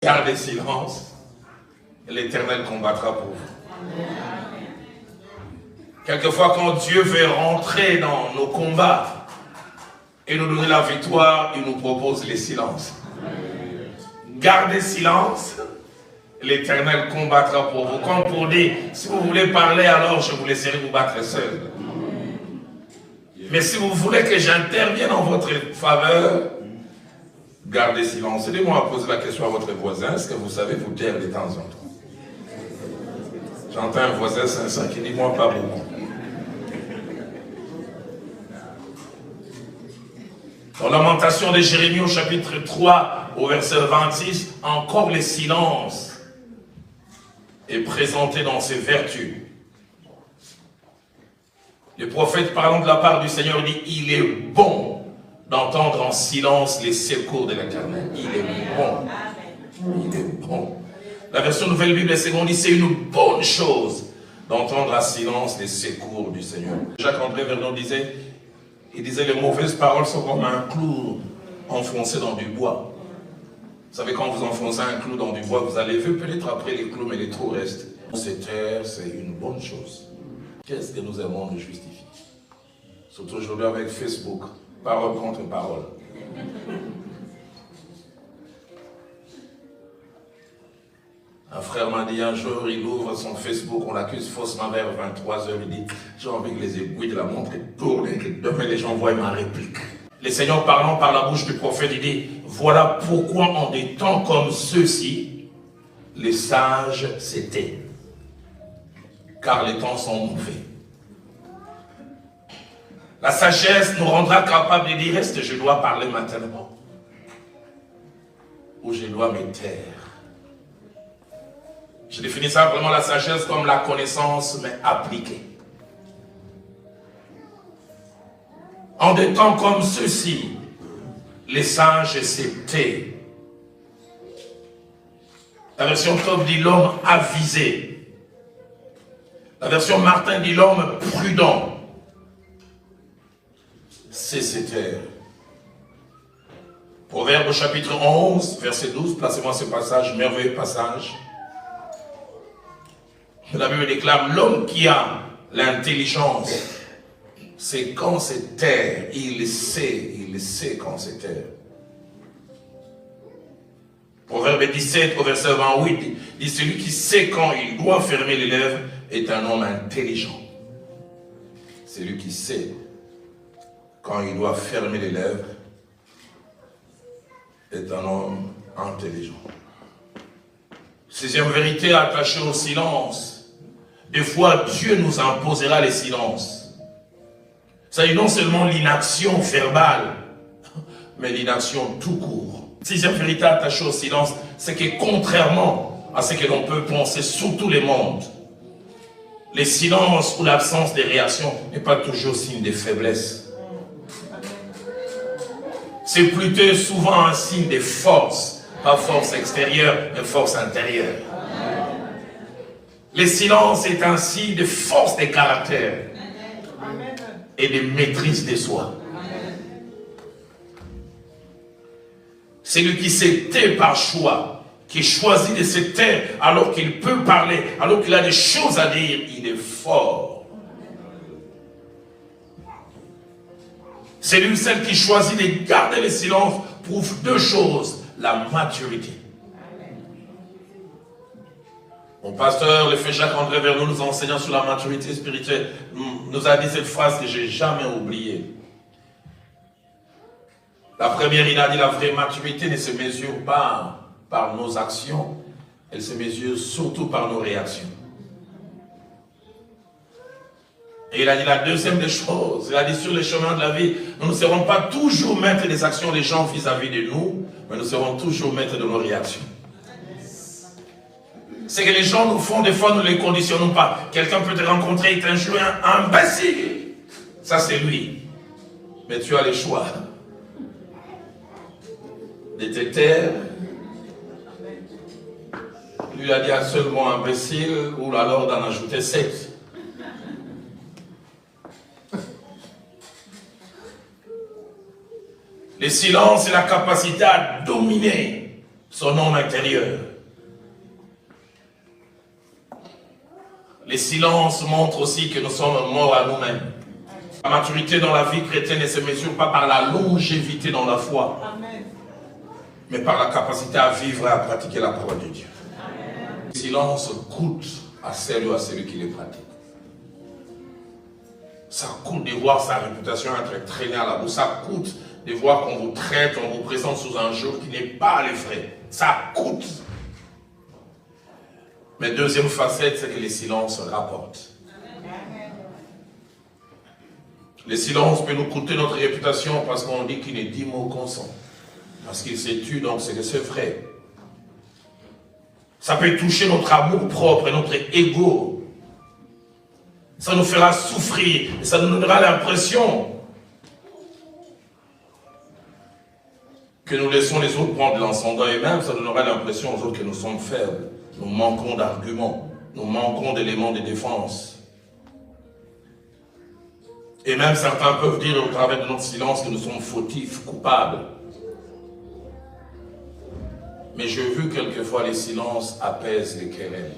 Gardez silence, et l'Éternel combattra pour vous. Quelquefois, quand Dieu veut rentrer dans nos combats et nous donner la victoire, il nous propose les silences. Gardez silence, l'Éternel combattra pour vous. Comme pour dire, si vous voulez parler, alors je vous laisserai vous battre seul. Mais si vous voulez que j'intervienne en votre faveur, gardez silence. Aidez-moi à poser la question à votre voisin. Est-ce que vous savez vous taire de temps en temps? J'entends un voisin sincère qui dit, moi pas beaucoup. Dans Lamentation de Jérémie au chapitre 3, au verset 26, encore le silence est présenté dans ses vertus. Le prophète parlant de la part du Seigneur dit, il est bon d'entendre en silence les secours de l'Éternel. Il est bon. Il est bon. La version Nouvelle Bible seconde dit, c'est une bonne chose d'entendre en silence les secours du Seigneur. Jacques-André Vernon disait, il disait, les mauvaises paroles sont comme un clou enfoncé dans du bois. Vous savez, quand vous enfoncez un clou dans du bois, vous allez ver peut-être après les clous, mais les trous restent. Se taire, c'est une bonne chose. Qu'est-ce que nous aimons nous justifier? Surtout aujourd'hui avec Facebook, parole contre parole. Un frère m'a dit un jour, il ouvre son Facebook, on l'accuse faussement vers 23h, il dit, j'ai envie que les aiguilles de la montre tournent et que demain les gens voient ma réplique. Le Seigneur parlant par la bouche du prophète, il dit, voilà pourquoi en des temps comme ceux-ci, les sages s'étaient, car les temps sont mauvais. La sagesse nous rendra capable de dire, est-ce que je dois parler maintenant? Ou je dois me taire? Je définis simplement la sagesse comme la connaissance, mais appliquée. En des temps comme ceux-ci, les sages s'étaient. La version Top dit l'homme avisé. La version Martin dit l'homme prudent. C'est se taire. Proverbe au chapitre 11, verset 12, placez-moi ce passage, merveilleux passage. La Bible déclare, l'homme qui a l'intelligence, c'est quand c'est taire, il sait quand c'est taire. Proverbe 17 au verset 28 dit, celui qui sait quand il doit fermer les lèvres est un homme intelligent. Celui qui sait quand il doit fermer les lèvres est un homme intelligent. Sixième vérité attachée au silence. Des fois, Dieu nous imposera les silences. C'est non seulement l'inaction verbale, mais l'inaction tout court. Sixième vérité attachée au silence, c'est que contrairement à ce que l'on peut penser sous tous les mondes, les silences ou l'absence de réaction n'est pas toujours signe de faiblesse. C'est plutôt souvent un signe de force, pas force extérieure, mais force intérieure. Le silence est un signe de force de caractère et de maîtrise de soi. Celui qui s'est tait par choix, qui choisit de se taire alors qu'il peut parler, alors qu'il a des choses à dire, il est fort. Celui ou celle qui choisit de garder le silence prouve deux choses, la maturité. Mon pasteur, le frère Jacques-André Vernon, nous enseignant sur la maturité spirituelle, nous a dit cette phrase que je n'ai jamais oubliée. La première, il a dit, la vraie maturité ne se mesure pas par nos actions, elle se mesure surtout par nos réactions. Et il a dit la deuxième des choses, il a dit sur le chemin de la vie, nous ne serons pas toujours maîtres des actions des gens vis-à-vis de nous, mais nous serons toujours maîtres de nos réactions. C'est que les gens nous font, des fois nous ne les conditionnons pas. Quelqu'un peut te rencontrer et t'injurier un imbécile. Ça c'est lui. Mais tu as le choix de te taire. Lui a dit un seul mot imbécile ou alors d'en ajouter 7. Le silence, c'est la capacité à dominer son homme intérieur. Les silences montrent aussi que nous sommes morts à nous-mêmes. La maturité dans la vie chrétienne ne se mesure pas par la longévité dans la foi, mais par la capacité à vivre et à pratiquer la parole de Dieu. Le silence coûte à celle ou à celui qui les pratique. Ça coûte de voir sa réputation être traînée à la boue. Ça coûte de voir qu'on vous traite, on vous présente sous un jour qui n'est pas les frais. Ça coûte. Mais deuxième facette, c'est que les silences rapportent. Le silence peut nous coûter notre réputation parce qu'on dit qu'il n'est dit mot consent. Parce qu'il s'est tué, donc c'est que c'est vrai. Ça peut toucher notre amour propre et notre ego. Ça nous fera souffrir et ça nous donnera l'impression que nous laissons les autres prendre l'ascendant et même ça donnera l'impression aux autres que nous sommes faibles. Nous manquons d'arguments, nous manquons d'éléments de défense. Et même certains peuvent dire au travers de notre silence que nous sommes fautifs, coupables. Mais j'ai vu quelquefois les silences apaisent les querelles.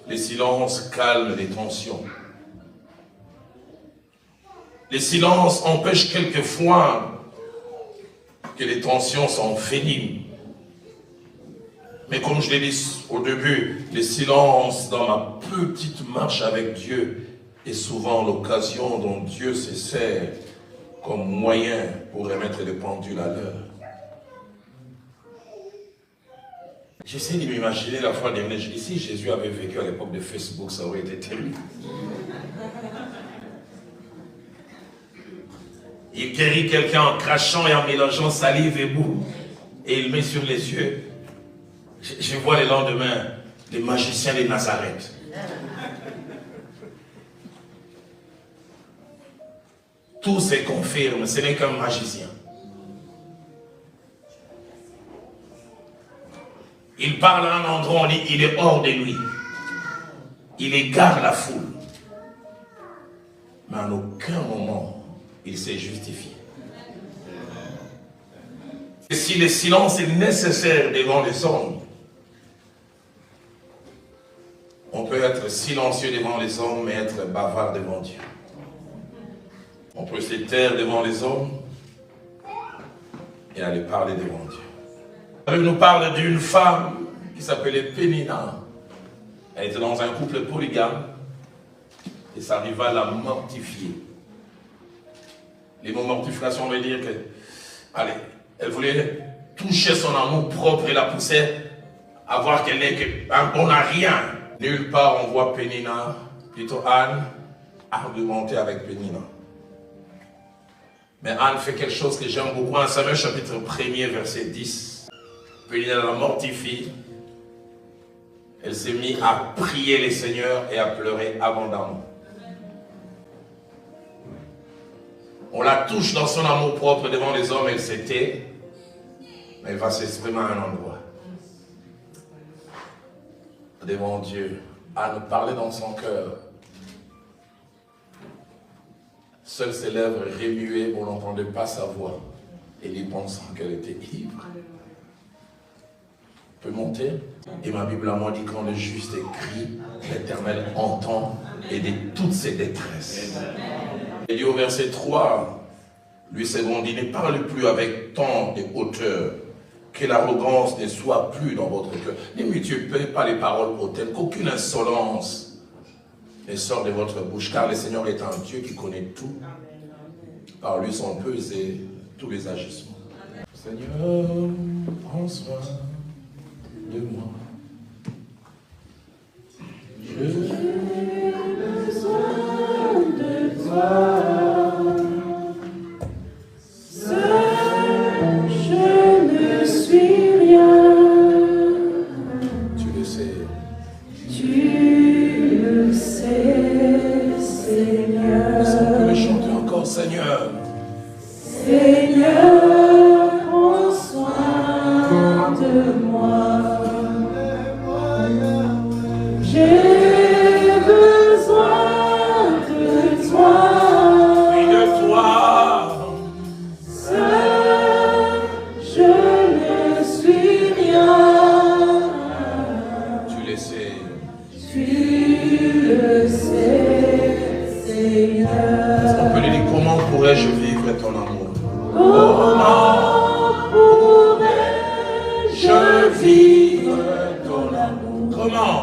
Les silences calment les tensions. Les silences empêchent quelquefois que les tensions s'enveniment. Mais comme je l'ai dit au début, les silences dans ma petite marche avec Dieu est souvent l'occasion dont Dieu se sert comme moyen pour remettre les pendules à l'heure. J'essaie de m'imaginer la fois dernière, je dis, si Jésus avait vécu à l'époque de Facebook, ça aurait été terrible. Il guérit quelqu'un en crachant et en mélangeant salive et boue. Et il met sur les yeux. Je vois le lendemain les magiciens de Nazareth. Tout se confirme, ce n'est qu'un magicien. Il parle à un endroit, on dit il est hors de lui. Il égare la foule. Mais en aucun moment, il s'est justifié. Et si le silence est nécessaire devant les hommes, on peut être silencieux devant les hommes, mais être bavard devant Dieu. On peut se taire devant les hommes et aller parler devant Dieu. La Bible nous parle d'une femme qui s'appelait Pénina. Elle était dans un couple polygame et ça arriva à la mortifier. Les mots mortification veut dire que, allez, elle voulait toucher son amour propre et la pousser à voir qu'elle n'est qu'un bon à rien. Nulle part on voit Pénina, plutôt Anne, argumenter avec Pénina. Mais Anne fait quelque chose que j'aime beaucoup en Samuel chapitre 1er verset 10. Pénina la mortifie. Elle s'est mise à prier le Seigneur et à pleurer abondamment. On la touche dans son amour propre devant les hommes, elle se tait, mais elle va s'exprimer à un endroit. Devant Dieu, à nous parler dans son cœur. Seules ses lèvres remuaient, on n'entendait pas sa voix. Et lui pensant qu'elle était ivre. On peut monter. Et ma Bible à moi dit quand le juste crie, l'Éternel entend et de toutes ses détresses. Il dit au verset 3, lui c'est bon, dit, ne parle plus avec tant de hauteur, que l'arrogance ne soit plus dans votre cœur. Ne multipliez pas les paroles hautaines, qu'aucune insolence ne sort de votre bouche, car le Seigneur est un Dieu qui connaît tout. Par lui sont pesés tous les agissements. Seigneur, prends soin de moi. J'ai besoin de toi. Seigneur. Seigneur, prends soin de moi. J'ai besoin de toi. Oui, de toi. Seul vivre ton amour. Comment?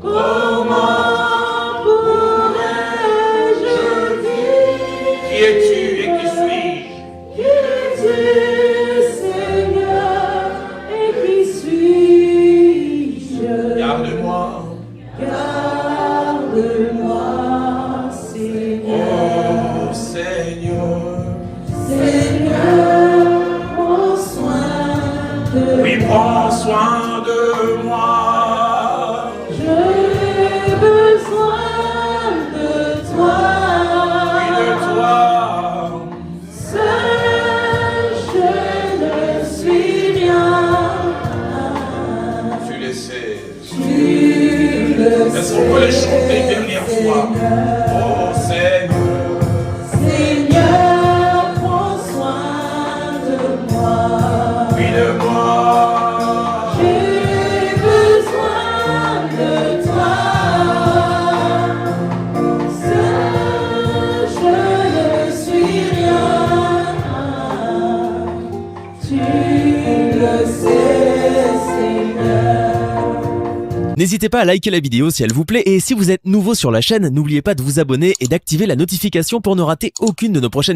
Comment pourrais-je vivre? Qui es-tu et qui suis-je? Qui es-tu, Seigneur, et qui suis-je? Garde-moi. Garde-moi, Seigneur. Oh Seigneur. Seigneur, prends soin de Oui, moi. prends soin de moi. J'ai besoin de toi. Oui, de toi. Seul, je ne suis rien. Tu le sais. Tu le Est-ce qu'on peut le chanter une dernière fois? Oh Seigneur. Seigneur, prends soin de moi. Oui, de moi. J'ai besoin de toi. Seul, je ne suis rien. Tu le sais, Seigneur. N'hésitez pas à liker la vidéo si elle vous plaît et si vous êtes nouveau sur la chaîne, n'oubliez pas de vous abonner et d'activer la notification pour ne rater aucune de nos prochaines